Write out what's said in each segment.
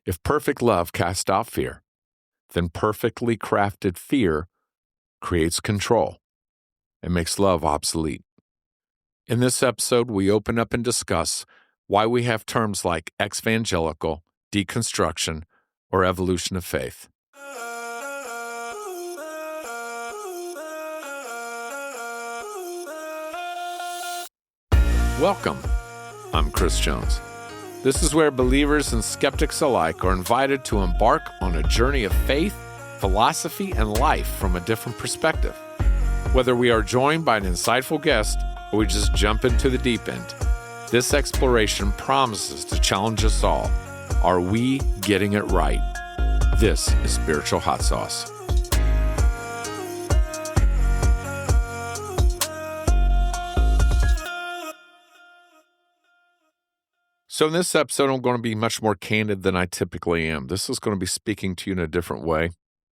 If perfect love casts out fear, then perfectly crafted fear creates control and makes love obsolete. In this episode, we open up and discuss why we have terms like evangelical, deconstruction, or evolution of faith. Welcome. I'm Chris Jones. This is where believers and skeptics alike are invited to embark on a journey of faith, philosophy, and life from a different perspective. Whether we are joined by an insightful guest or we just jump into the deep end, this exploration promises to challenge us all. Are we getting it right? This is Spiritual Hot Sauce. So in this episode, I'm going to be much more candid than I typically am. This is going to be speaking to you in a different way.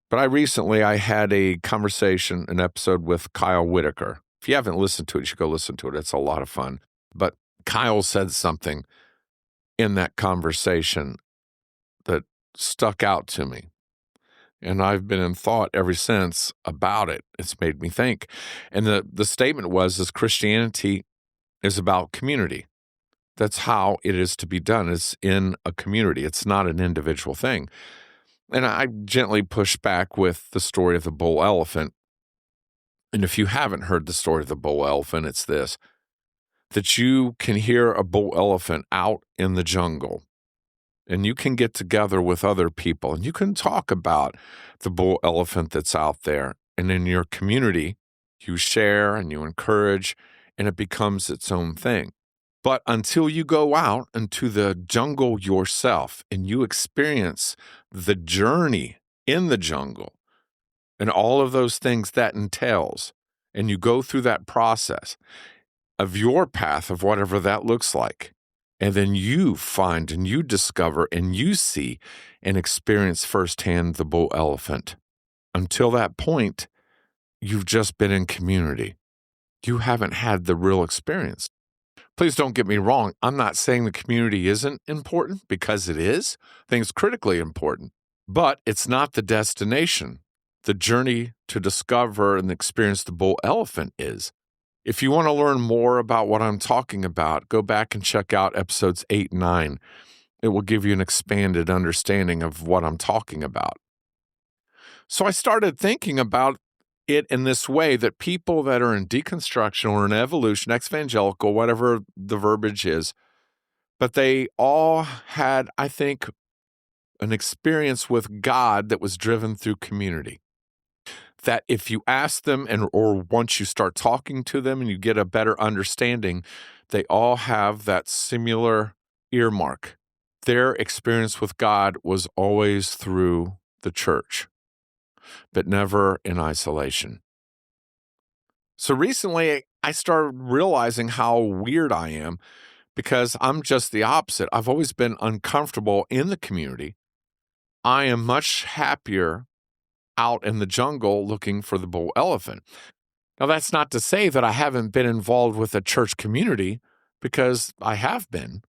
But I had a conversation, an episode with Kyle Whitaker. If you haven't listened to it, you should go listen to it. It's a lot of fun. But Kyle said something in that conversation that stuck out to me. And I've been in thought ever since about it. It's made me think. And the statement was Christianity is about community. That's how it is to be done. It's in a community. It's not an individual thing. And I gently push back with the story of the bull elephant. And if you haven't heard the story of the bull elephant, it's this, that you can hear a bull elephant out in the jungle and you can get together with other people and you can talk about the bull elephant that's out there. And in your community, you share and you encourage and it becomes its own thing. But until you go out into the jungle yourself and you experience the journey in the jungle and all of those things that entails, and you go through that process of your path of whatever that looks like, and then you find and you discover and you see and experience firsthand the bull elephant. Until that point, you've just been in community. You haven't had the real experience. Please don't get me wrong. I'm not saying the community isn't important, because it is. I think it's critically important, but it's not the destination. The journey to discover and experience the bull elephant is. If you want to learn more about what I'm talking about, go back and check out episodes 8 and 9. It will give you an expanded understanding of what I'm talking about. So I started thinking about it in this way, that people that are in deconstruction or in evolution, evangelical, whatever the verbiage is, but they all had, I think, an experience with God that was driven through community. That if you ask them or once you start talking to them and you get a better understanding, they all have that similar earmark. Their experience with God was always through the church, but never in isolation. So recently, I started realizing how weird I am, because I'm just the opposite. I've always been uncomfortable in the community. I am much happier out in the jungle looking for the bull elephant. Now, that's not to say that I haven't been involved with a church community, because I have been.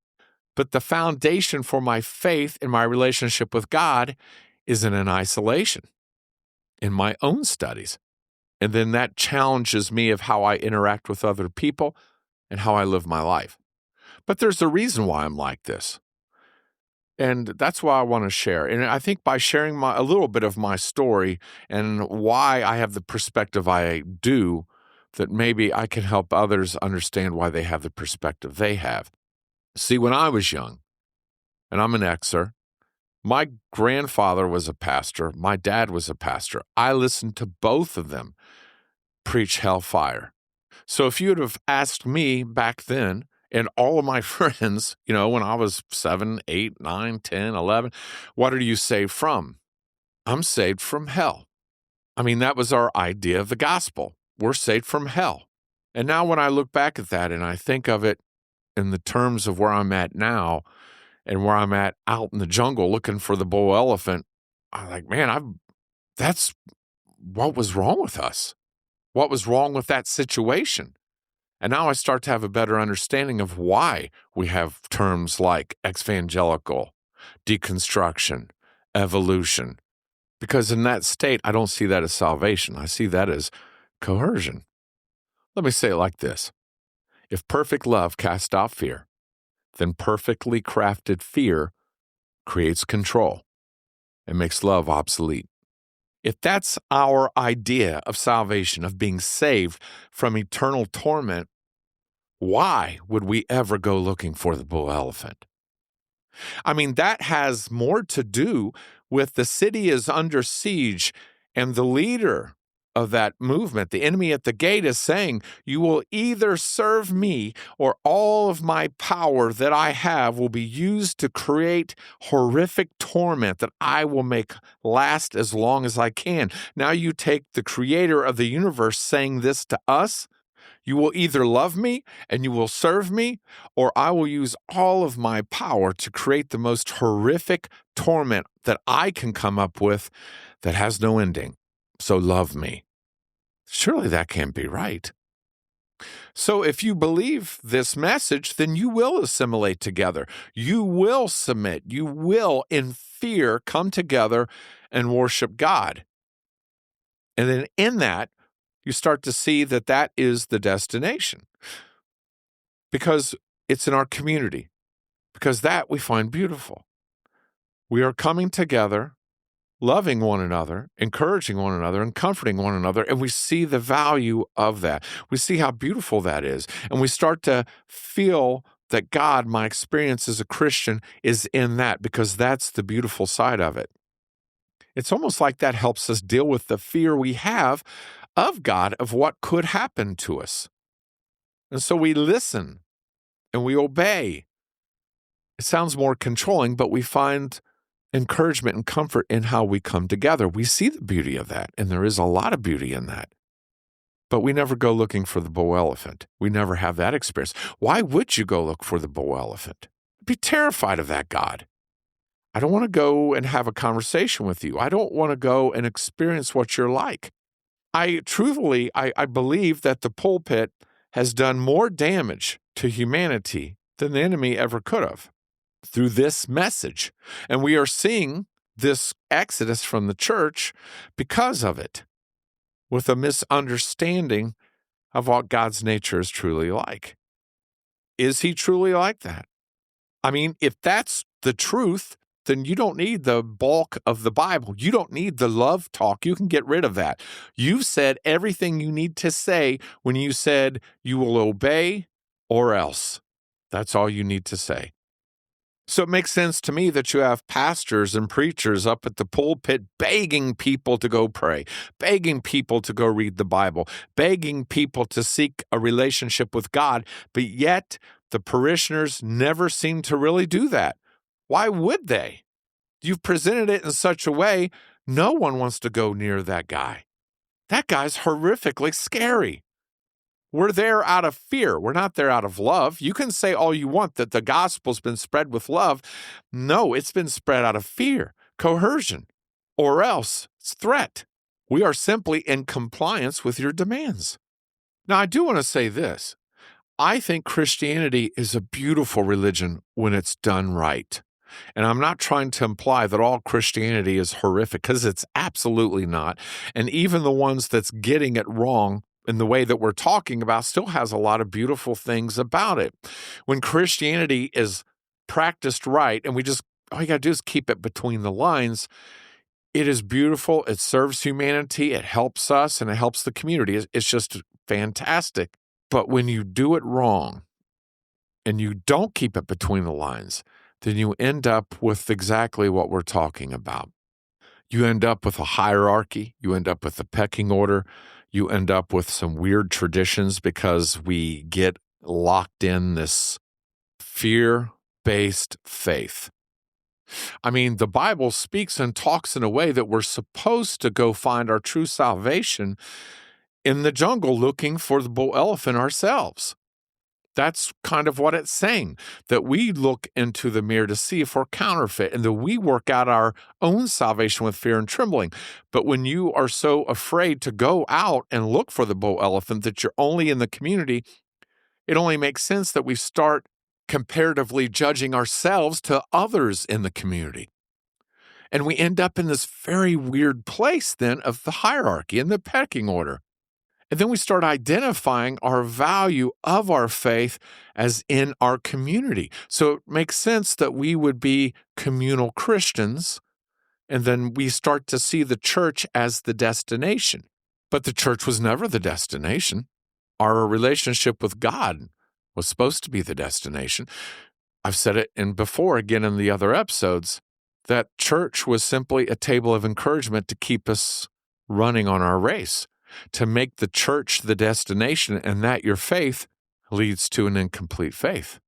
But the foundation for my faith and my relationship with God isn't in isolation, in my own studies. And then that challenges me of how I interact with other people and how I live my life. But there's a reason why I'm like this. And that's why I want to share. And I think by sharing a little bit of my story and why I have the perspective I do, that maybe I can help others understand why they have the perspective they have. See, when I was young, and I'm an Xer, my grandfather was a pastor. My dad was a pastor. I listened to both of them preach hellfire. So if you would have asked me back then, and all of my friends, when I was 7, 8, 9, 10, 11, what are you saved from? I'm saved from hell. I mean, that was our idea of the gospel. We're saved from hell. And now when I look back at that and I think of it in the terms of where I'm at now, and where I'm at out in the jungle looking for the bull elephant, I'm like, man, that's what was wrong with us. What was wrong with that situation? And now I start to have a better understanding of why we have terms like evangelical, deconstruction, evolution. Because in that state, I don't see that as salvation. I see that as coercion. Let me say it like this. If perfect love casts out fear, then perfectly crafted fear creates control and makes love obsolete. If that's our idea of salvation, of being saved from eternal torment, why would we ever go looking for the bull elephant? I mean, that has more to do with the city is under siege, and the leader of that movement, the enemy at the gate, is saying, you will either serve me or all of my power that I have will be used to create horrific torment that I will make last as long as I can. Now you take the creator of the universe saying this to us. You will either love me and you will serve me, or I will use all of my power to create the most horrific torment that I can come up with that has no ending. So love me. Surely that can't be right. So if you believe this message, then you will assimilate together. You will submit. You will, in fear, come together and worship God. And then in that, you start to see that that is the destination because it's in our community, because that we find beautiful. We are coming together, loving one another, encouraging one another, and comforting one another, and we see the value of that. We see how beautiful that is, and we start to feel that God, my experience as a Christian, is in that because that's the beautiful side of it. It's almost like that helps us deal with the fear we have of God, of what could happen to us. And so we listen and we obey. It sounds more controlling, but we find encouragement and comfort in how we come together. We see the beauty of that, and there is a lot of beauty in that. But we never go looking for the bull elephant. We never have that experience. Why would you go look for the bull elephant? Be terrified of that God. I don't want to go and have a conversation with you. I don't want to go and experience what you're like. I believe that the pulpit has done more damage to humanity than the enemy ever could have through this message. And we are seeing this exodus from the church because of it, with a misunderstanding of what God's nature is truly like. Is he truly like that? I mean, if that's the truth, then you don't need the bulk of the Bible. You don't need the love talk. You can get rid of that. You've said everything you need to say when you said you will obey or else. That's all you need to say. So it makes sense to me that you have pastors and preachers up at the pulpit begging people to go pray, begging people to go read the Bible, begging people to seek a relationship with God, but yet the parishioners never seem to really do that. Why would they? You've presented it in such a way, no one wants to go near that guy. That guy's horrifically scary. We're there out of fear. We're not there out of love. You can say all you want that the gospel's been spread with love. No, it's been spread out of fear, coercion, or else it's threat. We are simply in compliance with your demands. Now, I do want to say this. I think Christianity is a beautiful religion when it's done right. And I'm not trying to imply that all Christianity is horrific, because it's absolutely not. And even the ones that's getting it wrong in the way that we're talking about still has a lot of beautiful things about it. When Christianity is practiced right, and all you got to do is keep it between the lines, it is beautiful. It serves humanity. It helps us, and it helps the community. It's just fantastic. But when you do it wrong and you don't keep it between the lines, then you end up with exactly what we're talking about. You end up with a hierarchy. You end up with a pecking order. You end up with some weird traditions because we get locked in this fear-based faith. I mean, the Bible speaks and talks in a way that we're supposed to go find our true salvation in the jungle looking for the bull elephant ourselves. That's kind of what it's saying, that we look into the mirror to see if we're counterfeit and that we work out our own salvation with fear and trembling. But when you are so afraid to go out and look for the bull elephant that you're only in the community, it only makes sense that we start comparatively judging ourselves to others in the community. And we end up in this very weird place then of the hierarchy and the pecking order. And then we start identifying our value of our faith as in our community. So it makes sense that we would be communal Christians, and then we start to see the church as the destination. But the church was never the destination. Our relationship with God was supposed to be the destination. I've said it before again in the other episodes, that church was simply a table of encouragement to keep us running on our race, to make the church the destination, and that your faith leads to an incomplete faith.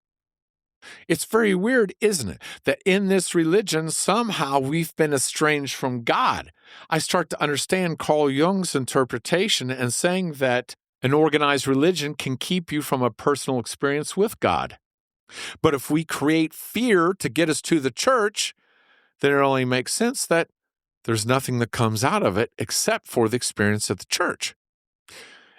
It's very weird, isn't it, that in this religion, somehow we've been estranged from God. I start to understand Carl Jung's interpretation and saying that an organized religion can keep you from a personal experience with God. But if we create fear to get us to the church, then it only makes sense that there's nothing that comes out of it except for the experience at the church.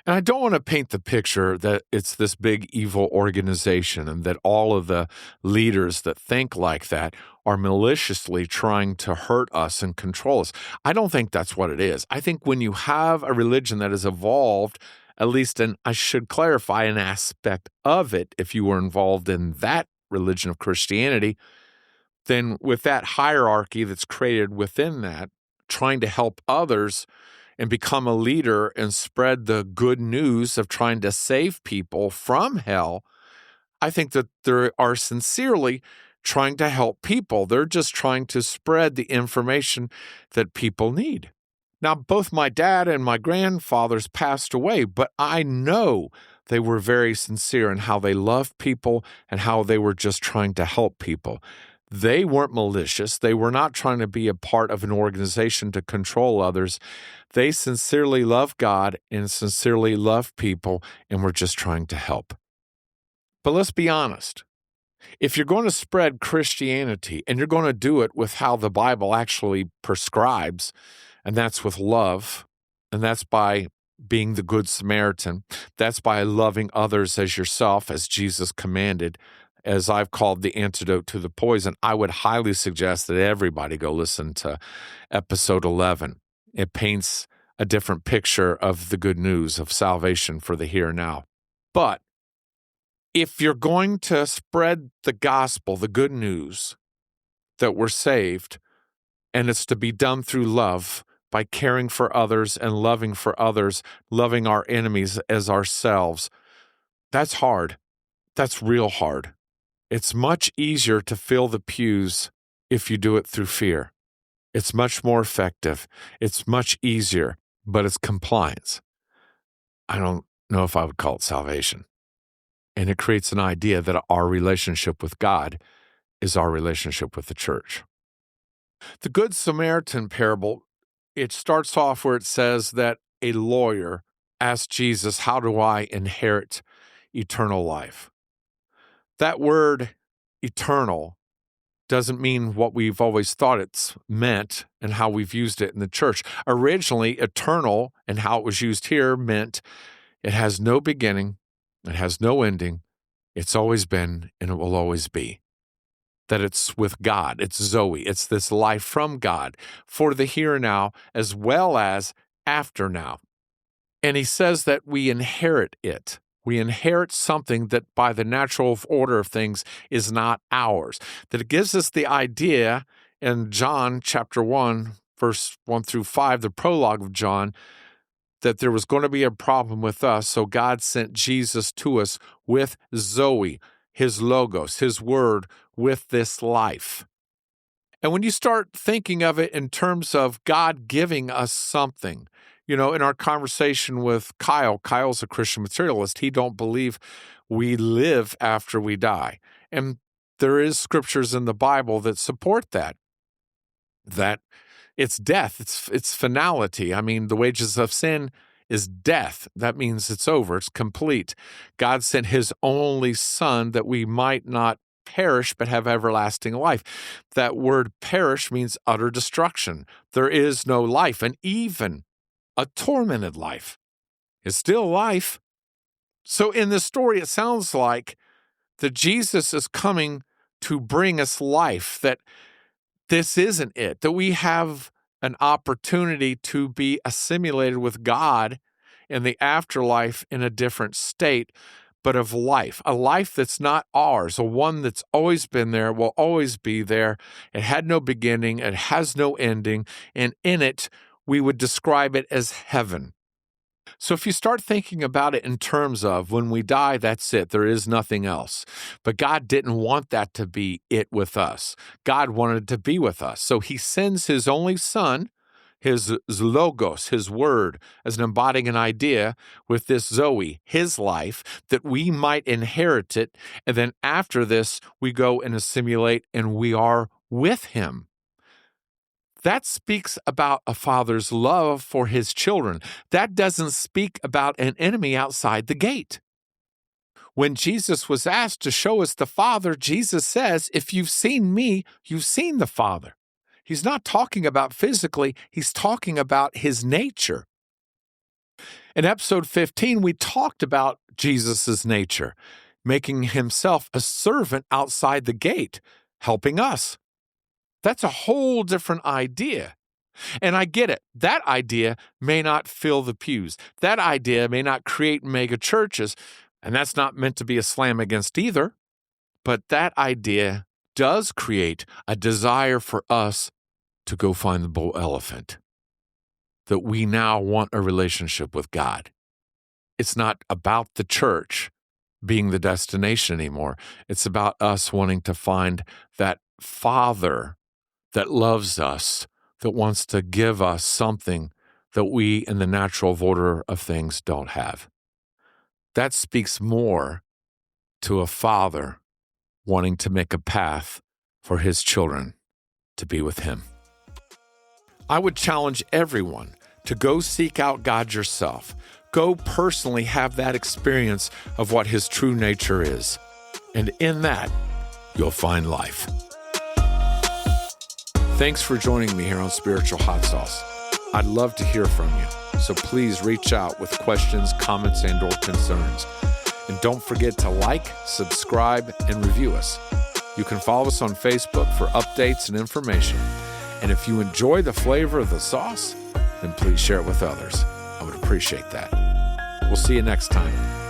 And I don't want to paint the picture that it's this big evil organization and that all of the leaders that think like that are maliciously trying to hurt us and control us. I don't think that's what it is. I think when you have a religion that has evolved, at least, and I should clarify an aspect of it, if you were involved in that religion of Christianity, then with that hierarchy that's created within that, trying to help others and become a leader and spread the good news of trying to save people from hell, I think that they are sincerely trying to help people. They're just trying to spread the information that people need. Now, both my dad and my grandfathers passed away, but I know they were very sincere in how they loved people and how they were just trying to help people. They weren't malicious. They were not trying to be a part of an organization to control others. They sincerely loved God and sincerely loved people and were just trying to help. But let's be honest. If you're going to spread Christianity and you're going to do it with how the Bible actually prescribes, and that's with love, and that's by being the Good Samaritan, that's by loving others as yourself, as Jesus commanded, as I've called the antidote to the poison, I would highly suggest that everybody go listen to episode 11. It paints a different picture of the good news of salvation for the here and now. But if you're going to spread the gospel, the good news that we're saved, and it's to be done through love, by caring for others and loving for others, loving our enemies as ourselves, that's hard. That's real hard. It's much easier to fill the pews if you do it through fear. It's much more effective. It's much easier, but it's compliance. I don't know if I would call it salvation. And it creates an idea that our relationship with God is our relationship with the church. The Good Samaritan parable, it starts off where it says that a lawyer asked Jesus, "How do I inherit eternal life?" That word eternal doesn't mean what we've always thought it's meant and how we've used it in the church. Originally, eternal and how it was used here meant it has no beginning, it has no ending, it's always been, and it will always be. That it's with God, it's Zoe, it's this life from God for the here and now as well as after now. And he says that we inherit it. We inherit something that by the natural order of things is not ours. That it gives us the idea in John chapter 1, verse 1 through 5, the prologue of John, that there was going to be a problem with us. So God sent Jesus to us with Zoe, his logos, his word, with this life. And when you start thinking of it in terms of God giving us something, you know, in our conversation with Kyle's a Christian materialist. He don't believe we live after we die. And there is scriptures in the Bible that support that it's death, it's finality. I mean, the wages of sin is death. That means it's over, it's complete. God sent his only son that we might not perish but have everlasting life. That word perish means utter destruction. There is no life, and even a tormented life is still life. So in this story, it sounds like that Jesus is coming to bring us life, that this isn't it, that we have an opportunity to be assimilated with God in the afterlife in a different state, but of life, a life that's not ours, a one that's always been there, will always be there. It had no beginning, it has no ending, and in it, we would describe it as heaven. So if you start thinking about it in terms of when we die, that's it. There is nothing else. But God didn't want that to be it with us. God wanted to be with us. So he sends his only son, his logos, his word, as an embodying an idea with this Zoe, his life, that we might inherit it. And then after this, we go and assimilate and we are with him. That speaks about a father's love for his children. That doesn't speak about an enemy outside the gate. When Jesus was asked to show us the Father, Jesus says, if you've seen me, you've seen the Father. He's not talking about physically, he's talking about his nature. In episode 15, we talked about Jesus' nature, making himself a servant outside the gate, helping us. That's a whole different idea. And I get it. That idea may not fill the pews. That idea may not create mega churches. And that's not meant to be a slam against either. But that idea does create a desire for us to go find the bull elephant. That we now want a relationship with God. It's not about the church being the destination anymore. It's about us wanting to find that Father that loves us, that wants to give us something that we in the natural order of things don't have. That speaks more to a father wanting to make a path for his children to be with him. I would challenge everyone to go seek out God yourself. Go personally have that experience of what his true nature is. And in that, you'll find life. Thanks for joining me here on Spiritual Hot Sauce. I'd love to hear from you, so please reach out with questions, comments, and/or concerns. And don't forget to like, subscribe, and review us. You can follow us on Facebook for updates and information. And if you enjoy the flavor of the sauce, then please share it with others. I would appreciate that. We'll see you next time.